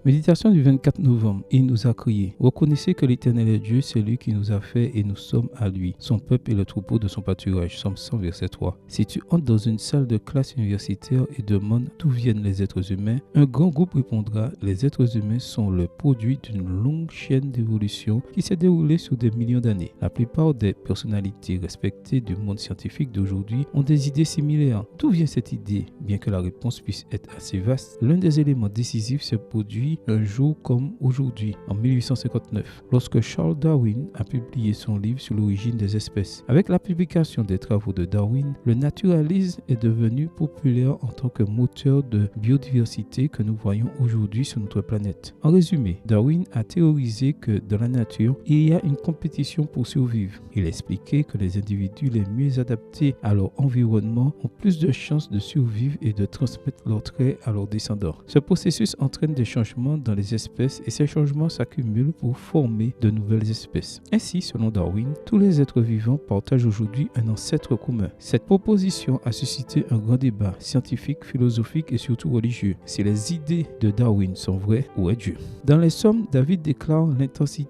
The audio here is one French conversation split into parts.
Méditation du 24 novembre. Il nous a crié. Reconnaissez que l'Éternel est Dieu, c'est lui qui nous a fait et nous sommes à lui. Son peuple est le troupeau de son pâturage. Somme 100, verset 3. Si tu entres dans une salle de classe universitaire et demandes d'où viennent les êtres humains, un grand groupe répondra: les êtres humains sont le produit d'une longue chaîne d'évolution qui s'est déroulée sur des millions d'années. La plupart des personnalités respectées du monde scientifique d'aujourd'hui ont des idées similaires. D'où vient cette idée? Bien que la réponse puisse être assez vaste, l'un des éléments décisifs se produit un jour comme aujourd'hui, en 1859, lorsque Charles Darwin a publié son livre sur l'origine des espèces. Avec la publication des travaux de Darwin, le naturalisme est devenu populaire en tant que moteur de biodiversité que nous voyons aujourd'hui sur notre planète. En résumé, Darwin a théorisé que dans la nature, il y a une compétition pour survivre. Il a expliqué que les individus les mieux adaptés à leur environnement ont plus de chances de survivre et de transmettre leurs traits à leurs descendants. Ce processus entraîne des changements dans les espèces et ces changements s'accumulent pour former de nouvelles espèces. Ainsi, selon Darwin, tous les êtres vivants partagent aujourd'hui un ancêtre commun. Cette proposition a suscité un grand débat scientifique, philosophique et surtout religieux. Si les idées de Darwin sont vraies, où est Dieu? Dans les Psaumes, David déclare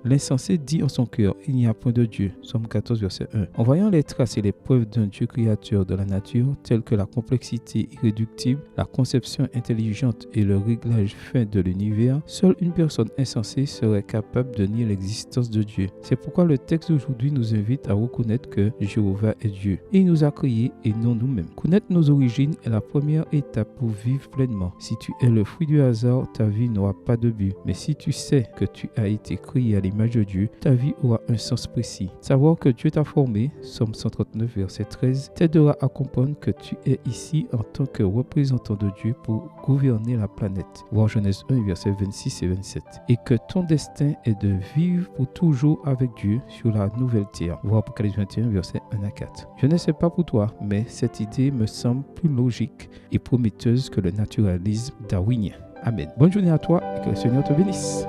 l'insensé dit en son cœur: il n'y a point de Dieu. Psaume 14, verset 1. En voyant les traces et les preuves d'un Dieu créateur de la nature, telles que la complexité irréductible, la conception intelligente et le réglage fin de l'univers, seule une personne insensée serait capable de nier l'existence de Dieu. C'est pourquoi le texte d'aujourd'hui nous invite à reconnaître que Jéhovah est Dieu. Il nous a créés et non nous-mêmes. Connaître nos origines est la première étape pour vivre pleinement. Si tu es le fruit du hasard, ta vie n'aura pas de but. Mais si tu sais que tu as été créé à l'image de Dieu, ta vie aura un sens précis. Savoir que Dieu t'a formé, Psaume 139, verset 13, t'aidera à comprendre que tu es ici en tant que représentant de Dieu pour gouverner la planète. Voir Genèse 1, verset 26 et 27. Et que ton destin est de vivre pour toujours avec Dieu sur la nouvelle terre. Voir Apocalypse 21, verset 1 à 4. Je ne sais pas pour toi, mais cette idée me semble plus logique et prometteuse que le naturalisme darwinien. Amen. Bonne journée à toi et que le Seigneur te bénisse.